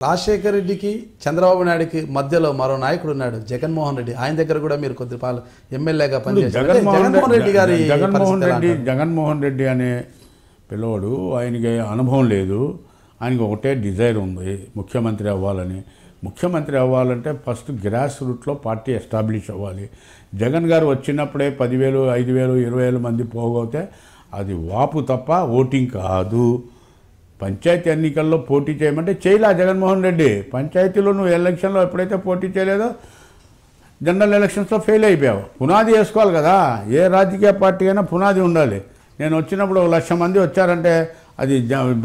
రాజశేఖర్ రెడ్డికి చంద్రబాబు నాయుడుకి మధ్యలో మరో నాయకుడు ఉన్నాడు, జగన్మోహన్ రెడ్డి. ఆయన దగ్గర కూడా మీరు కొద్దిపాలు ఎమ్మెల్యేగా పనిచేశారు. జగన్మోహన్ రెడ్డి అనే పిల్లవాడు, ఆయనకి అనుభవం లేదు, ఆయనకి ఒకటే డిజైర్ ఉంది ముఖ్యమంత్రి అవ్వాలని. ముఖ్యమంత్రి అవ్వాలంటే ఫస్ట్ గ్రాస్ రూట్లో పార్టీ ఎస్టాబ్లిష్ అవ్వాలి. జగన్ గారు వచ్చినప్పుడే 10,000, 5,000, 20,000 మంది పోగొతే అది వాపు తప్ప ఓటింగ్ కాదు. పంచాయతీ ఎన్నికల్లో పోటీ చేయమంటే చేయలే జగన్మోహన్ రెడ్డి. పంచాయతీలో నువ్వు ఎలక్షన్లో ఎప్పుడైతే పోటీ చేయలేదో జనరల్ ఎలక్షన్స్లో ఫెయిల్ అయిపోయావు. పునాది వేసుకోవాలి కదా, ఏ రాజకీయ పార్టీ అయినా పునాది ఉండాలి. నేను వచ్చినప్పుడు 1,00,000 మంది వచ్చారంటే అది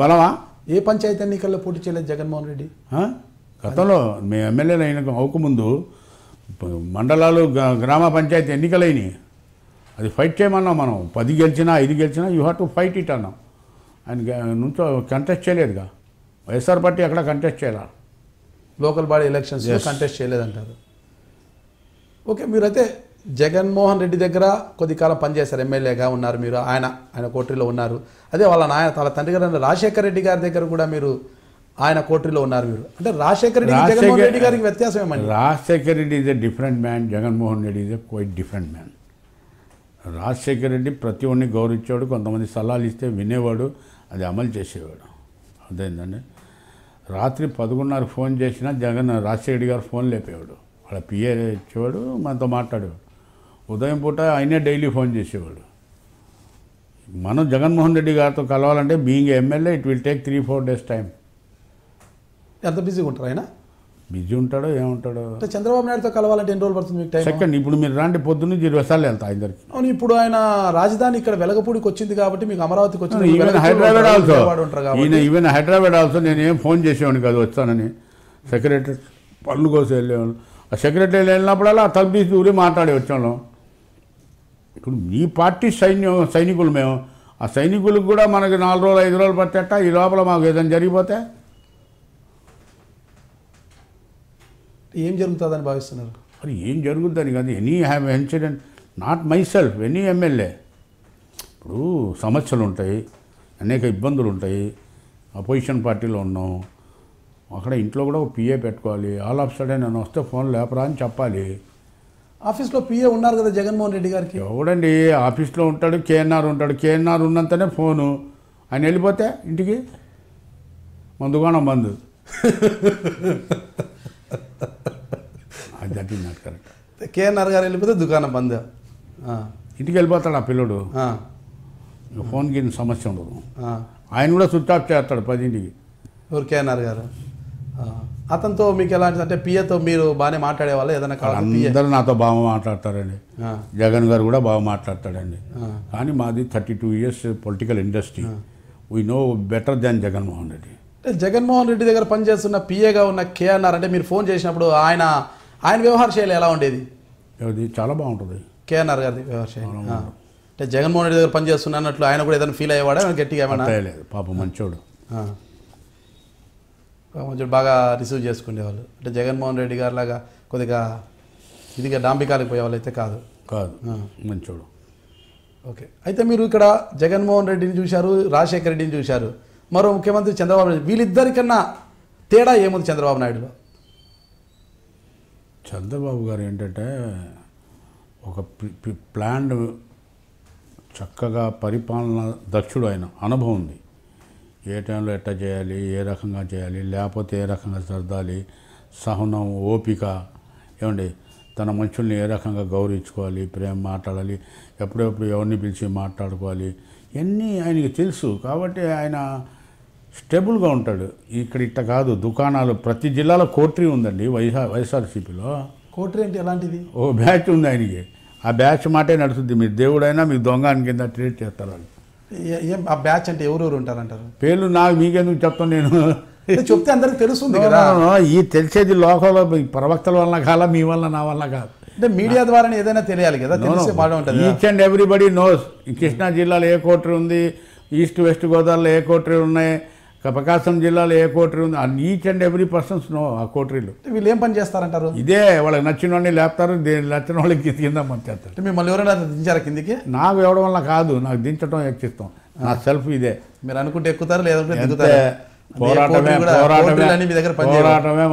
బలమా? ఏ పంచాయతీ ఎన్నికల్లో పోటీ చేయలేదు జగన్మోహన్ రెడ్డి? గతంలో మీ ఎమ్మెల్యేలు అయిన అవ్వకముందు మండలాలు, గ్రామ పంచాయతీ ఎన్నికలైనవి. అది ఫైట్ చేయమన్నాం మనం. 10 గెలిచినా 5 గెలిచినా you have to fight it అన్నాం. ఆయన నుంచో కంటెస్ట్ చేయలేదుగా. వైఎస్ఆర్ పార్టీ అక్కడ కంటెస్ట్ చేయాల. లోకల్ బాడీ ఎలక్షన్స్ కంటెస్ట్ చేయలేదంటారు. ఓకే, మీరైతే జగన్మోహన్ రెడ్డి దగ్గర కొద్ది కాలం పనిచేశారు, ఎమ్మెల్యేగా ఉన్నారు మీరు. ఆయన కోటరీలో ఉన్నారు. అదే వాళ్ళ తండ్రి గారు రాజశేఖర్ రెడ్డి గారి దగ్గర కూడా మీరు ఆయన కోటరీలో ఉన్నారు మీరు. అంటే రాజశేఖర్ రెడ్డి, జగన్మోహన్ రెడ్డి గారికి వ్యత్యాసం ఏమండి? Rajasekhar Reddy is a different man, Jaganmohan Reddy is a quite different man. Rajasekhar Reddy ప్రతి ఒక్కరిని గౌరవించేవాడు, కొంతమంది సలహాలు ఇస్తే వినేవాడు, అది అమలు చేసేవాడు. అదేంటండి, రాత్రి 11:30 ఫోన్ చేసినా రాజశేఖర్ రెడ్డి గారు ఫోన్ లేపేవాడు. వాళ్ళ పిఏ ఇచ్చేవాడు, మనతో మాట్లాడేవాడు. ఉదయం పూట ఆయనే డైలీ ఫోన్ చేసేవాడు. మనం జగన్మోహన్ రెడ్డి గారితో కలవాలంటే being MLA it will take 3-4 days time. ఎంత బిజీగా ఉంటారు ఆయన? బిజీ ఉంటాడో ఏముంటాడో. అంటే చంద్రబాబు నాయుడుతో కలవాలంటే ఎన్ని రోజులు పడుతుంది మీకు టైం? సెకండ్, ఇప్పుడు మీరు రాండి, పొద్దున్న 20 సార్లు వెళ్తా ఇద్దరికి. అవును, ఇప్పుడు ఆయన రాజధాని ఇక్కడ వెలగపూడికి వచ్చింది కాబట్టి మీకు అమరావతికి వచ్చింది. ఈవెన్ హైదరాబాద్ ఆల్సో నేను ఏం ఫోన్ చేసేవాడిని కాదు వస్తానని. సెక్రటరీ పనుల కోసం వెళ్ళేవాళ్ళు. ఆ సెక్రటరీ వెళ్ళినప్పుడల్లా తలుపు తీసి ఊరి మాట్లాడి వచ్చాను. ఇప్పుడు మీ పార్టీ సైనికులు మేము. ఆ సైనికులకు కూడా మనకి 4 రోజులు 5 రోజులు పట్టేట. ఈ లోపల మాకు ఏదైనా జరిగిపోతే ఏం జరుగుతుందని భావిస్తున్నారు? మరి ఏం జరుగుతుందని కాదు, any have incident, not my self, any MLA. ఇప్పుడు సమస్యలు ఉంటాయి, అనేక ఇబ్బందులు ఉంటాయి. అపోజిషన్ పార్టీలో ఉన్నాం, అక్కడ ఇంట్లో కూడా ఒక పిఏ పెట్టుకోవాలి. ఆల్ ఆఫ్ సడన్ నేను వస్తే ఫోన్ లేపరా అని చెప్పాలి. ఆఫీస్లో పిఏ ఉన్నారు కదా జగన్మోహన్ రెడ్డి గారికి. ఎవడండి ఆఫీస్లో ఉంటాడు, కేఎన్ఆర్ ఉంటాడు. కేఎన్ఆర్ ఉన్నంతనే ఫోను. ఆయన వెళ్ళిపోతే ఇంటికి మన దుకాణం బంద్. అది నాకు కరెక్ట్. కేఎన్ఆర్ గారు వెళ్ళిపోతే దుకాణం బంద్. ఇంటికి వెళ్ళిపోతాడు ఆ పిల్లడు. ఫోన్కి సమస్య ఉండదు. ఆయన కూడా స్విచ్ ఆఫ్ చేస్తాడు 10ంటికి. ఎవరు? కేఎన్ఆర్ గారు. అతనితో మీకు ఎలాంటి, అంటే పిఏతో మీరు బాగానే మాట్లాడేవాళ్ళు? ఏదైనా అందరూ నాతో బాగా మాట్లాడతారండి. జగన్ గారు కూడా బాగా మాట్లాడతాడండి. కానీ మాది 32 years political industry. We know better than Jaganmohan Reddy. అంటే జగన్మోహన్ రెడ్డి దగ్గర పనిచేస్తున్న పిఏగా ఉన్న కేఎన్ఆర్, అంటే మీరు ఫోన్ చేసినప్పుడు ఆయన వ్యవహార శైలి ఎలా ఉండేది? అది చాలా బాగుంటుంది కేఎన్ఆర్ గారి వ్యవహార శైలి. అంటే జగన్మోహన్ రెడ్డి దగ్గర పనిచేస్తున్నా అన్నట్లు ఆయన కూడా ఏదైనా ఫీల్ అయ్యేవాడా గట్టిగా? ఏమన్నా లేదు, పాపం మంచోడు. కొంచెం బాగా రిసీవ్ చేసుకునేవాళ్ళు. అంటే జగన్మోహన్ రెడ్డి గారి లాగా కొద్దిగా ఇదిగా డాంబికాలకు పోయే వాళ్ళు అయితే కాదు. మంచోడు. ఓకే, అయితే మీరు ఇక్కడ జగన్మోహన్ రెడ్డిని చూశారు, రాజశేఖర రెడ్డిని చూశారు, మరో ముఖ్యమంత్రి చంద్రబాబు నాయుడు. వీళ్ళిద్దరికన్నా తేడా ఏముంది చంద్రబాబు నాయుడులో? చంద్రబాబు గారు ఏంటంటే ఒక ప్లాన్డ్, చక్కగా పరిపాలన దక్షుడు. ఆయన అనుభవం ఉంది. ఏ టైంలో ఎట్లా చేయాలి, ఏ రకంగా చేయాలి, లేకపోతే ఏ రకంగా సర్దాలి, సహనం, ఓపిక. ఏమండి, తన మనుషుల్ని ఏ రకంగా గౌరవించుకోవాలి, ప్రేమ మాట్లాడాలి, ఎప్పుడెప్పుడు ఎవరిని పిలిచి మాట్లాడుకోవాలి, ఇవన్నీ ఆయనకి తెలుసు. కాబట్టి ఆయన స్టేబుల్గా ఉంటాడు. ఇక్కడ ఇట్ట కాదు, దుకాణాలు ప్రతి జిల్లాలో కోటరీ ఉందండి. వైఎస్ఆర్సీపీలో కోటరీ అంటే ఎలాంటిది? ఓ బ్యాచ్ ఉంది ఆయనకి. ఆ బ్యాచ్ మాటే నడుస్తుంది. మీరు దేవుడైనా మీకు దొంగని కింద ట్రీట్ చేస్తారు వాళ్ళు. ఆ బ్యాచ్ అంటే ఎవరెవరు ఉంటారంటారు? పేర్లు నాకు మీకెందుకు చెప్తాను, నేను చెప్తే అందరికి తెలుస్తుంది కదా. ఈ తెలిసేది లోకంలో ప్రవక్తల వల్ల కాల, మీ వల్ల, నా వల్ల కాదు. అంటే మీడియా ద్వారా ఏదైనా తెలియాలి కదా. Each and everybody knows. Krishna జిల్లాలో ఏ కోటరీ ఉంది, ఈస్ట్ వెస్ట్ గోదావరిలో ఏ కోటరీ ఉన్నాయి, ప్రకాశం జిల్లాలో ఏ కోటరీ ఉంది each and every persons know ఆ కోటరీలు. వీళ్ళు ఏం పని చేస్తారంటారు? ఇదే వాళ్ళకి నచ్చిన వాడిని లేపుతారు, నచ్చిన వాళ్ళకి కింద పంచేస్తారు. అంటే మిమ్మల్ని ఎవరైనా దించారా కిందికి? నాకు ఇవ్వడం వల్ల కాదు, నాకు దించడం ఎక్కిస్తాం, నా సెల్ఫ్ ఇదే. మీరు అనుకుంటే ఎక్కుతారు, లేదంటే దిగుతారు. పోరాటమే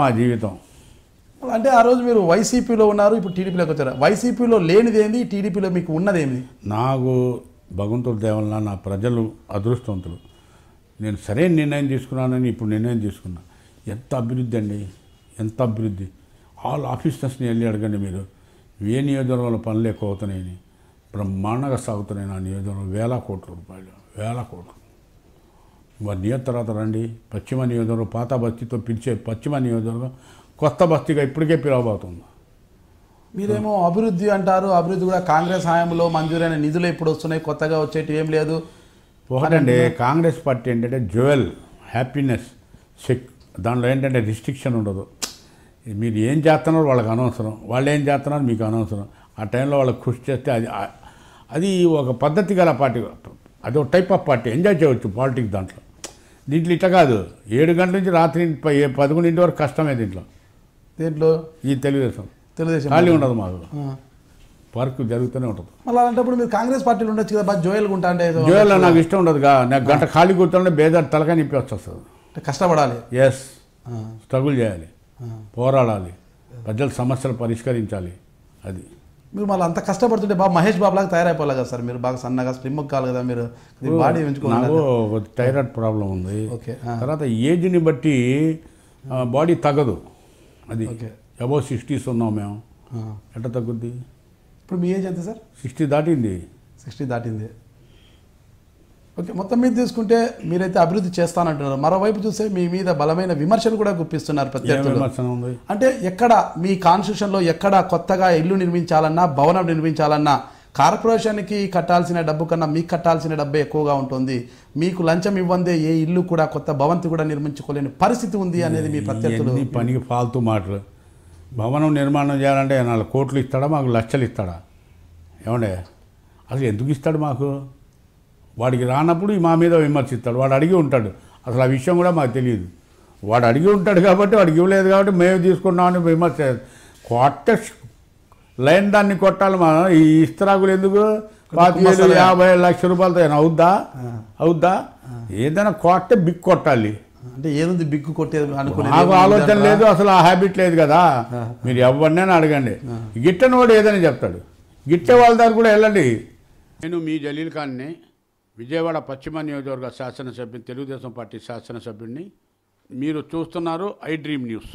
మా జీవితం. అంటే ఆ రోజు మీరు వైసీపీలో ఉన్నారు, ఇప్పుడు టీడీపీలోకి వచ్చారు. వైసీపీలో లేనిది ఏంది, టీడీపీలో మీకు ఉన్నది ఏంది? నాకు భగవంతుడి దేవల్ల నా ప్రజలు అదృష్టవంతులు. నేను సరైన నిర్ణయం తీసుకున్నానని ఇప్పుడు నిర్ణయం తీసుకున్నా. ఎంత అభివృద్ధి అండి, ఎంత అభివృద్ధి. ఆల్ ఆఫీసర్స్ని వెళ్ళి అడగండి మీరు, ఏ నియోజకవర్గంలో పనులు ఎక్కువ అవుతున్నాయని. బ్రహ్మాండంగా సాగుతున్నాయి నా నియోజకవర్గం. 1000 కోట్ల రూపాయలు, 1000 కోట్లు. మరి తర్వాత రండి, పశ్చిమ నియోజకవర్గం, పాత బస్తీతో పిలిచే పశ్చిమ నియోజకవర్గం కొత్త బస్తీగా ఇప్పటికే పిలవబోతుంది. మీరేమో అభివృద్ధి అంటారు, అభివృద్ధి కూడా కాంగ్రెస్ హయాంలో మంజూరైన నిధులు ఇప్పుడు వస్తున్నాయి, కొత్తగా వచ్చేటి ఏం లేదు. ఒకటండి, కాంగ్రెస్ పార్టీ ఏంటంటే జ్యువెల్, హ్యాపీనెస్, దానిలో ఏంటంటే రిస్ట్రిక్షన్ ఉండదు. మీరు ఏం చేస్తున్నారో వాళ్ళకి అనవసరం, వాళ్ళు ఏం చేస్తున్నారో మీకు అనవసరం. ఆ టైంలో వాళ్ళకి కృషి చేస్తే అది ఒక పద్ధతి గల పార్టీ, అది ఒక టైప్ ఆఫ్ పార్టీ. ఎంజాయ్ చేయవచ్చు పాలిటిక్స్ దాంట్లో. దీంట్లో ఇట్లా కాదు, 7 గంటల నుంచి రాత్రి 11 వరకు కష్టమే దీంట్లో. ఈ తెలుగుదేశం ఖాళీ ఉండదు, మాకు వర్క్ జరుగుతూనే ఉంటుంది. మళ్ళీ అలాంటప్పుడు మీరు కాంగ్రెస్ పార్టీలో ఉండొచ్చు కదా, బాగా జోయల్గా ఉంటా అంటే. జోయల్ నాకు ఇష్టం ఉండదుగా, నాకు గంట ఖాళీ కూర్చోండి బేదారు తలకాయ నిప్పి వస్తుంది. కష్టపడాలి, ఎస్, స్ట్రగుల్ చేయాలి, పోరాడాలి, ప్రజల సమస్యలు పరిష్కరించాలి. అది మీరు మళ్ళీ అంత కష్టపడుతుంటే బాగా మహేష్ బాబు లాగా తయారైపోవాలి కదా సార్. మీరు బాగా సన్నగా స్లిమ్ కావాలి కదా, మీరు బాడీ నాకు థైరాయిడ్ ప్రాబ్లం ఉంది. తర్వాత ఏజ్ని బట్టి బాడీ తగ్గదు. అది అబౌవ్ 60s ఉన్నాం మేము, ఎట్లా తగ్గుద్ది? ఇప్పుడు మీ ఏజ్ ఎంత సార్? 60 దాటింది. 60 దాటింది. ఓకే, మొత్తం మీద తీసుకుంటే మీరైతే అభివృద్ధి చేస్తానంటున్నారు. మరోవైపు చూస్తే మీ మీద బలమైన విమర్శలు కూడా గుప్పిస్తున్నారు ప్రత్యర్థులు. అంటే ఎక్కడ మీ కాన్స్టిట్యూషన్లో ఎక్కడ కొత్తగా ఇల్లు నిర్మించాలన్నా, భవనం నిర్మించాలన్నా కార్పొరేషన్కి కట్టాల్సిన డబ్బు కన్నా మీకు కట్టాల్సిన డబ్బే ఎక్కువగా ఉంటుంది. మీకు లంచం ఇవ్వందే ఏ ఇల్లు కూడా, కొత్త భవంతి కూడా నిర్మించుకోలేని పరిస్థితి ఉంది అనేది మీ ప్రత్యర్థులు. పనికి ఫాల్తూ మాటలు. భవనం నిర్మాణం చేయాలంటే 4 కోట్లు ఇస్తాడా, మాకు లక్షలు ఇస్తాడా? ఏమండే, అసలు ఎందుకు ఇస్తాడు మాకు? వాడికి రానప్పుడు మా మీద విమర్శిస్తాడు. వాడు అడిగి ఉంటాడు, అసలు ఆ విషయం కూడా మాకు తెలియదు. వాడు అడిగి ఉంటాడు కాబట్టి, వాడికి ఇవ్వలేదు కాబట్టి మేము తీసుకున్నామని విమర్శ. కొట్ట లైన్ దాన్ని కొట్టాలి. మా ఈ ఇస్తరాకులు ఎందుకు? 50 లక్ష రూపాయలతో అవుద్దా? ఏదైనా కొట్టే బిగ్ కొట్టాలి. అంటే ఏముంది బిగ్గు కొట్టేది అనుకునే నాకు ఆలోచన లేదు, అసలు ఆ హ్యాబిట్ లేదు కదా. మీరు ఎవరినైనా అడగండి, గిట్టని వాడు ఏదని చెప్తాడు. గిట్టే వాళ్ళ దగ్గర కూడా వెళ్ళండి. నేను మీ జలీల్ ఖాన్ని, విజయవాడ పశ్చిమ నియోజకవర్గ శాసనసభ్యుని, తెలుగుదేశం పార్టీ శాసనసభ్యుడిని. మీరు చూస్తున్నారు ఐ డ్రీమ్ న్యూస్.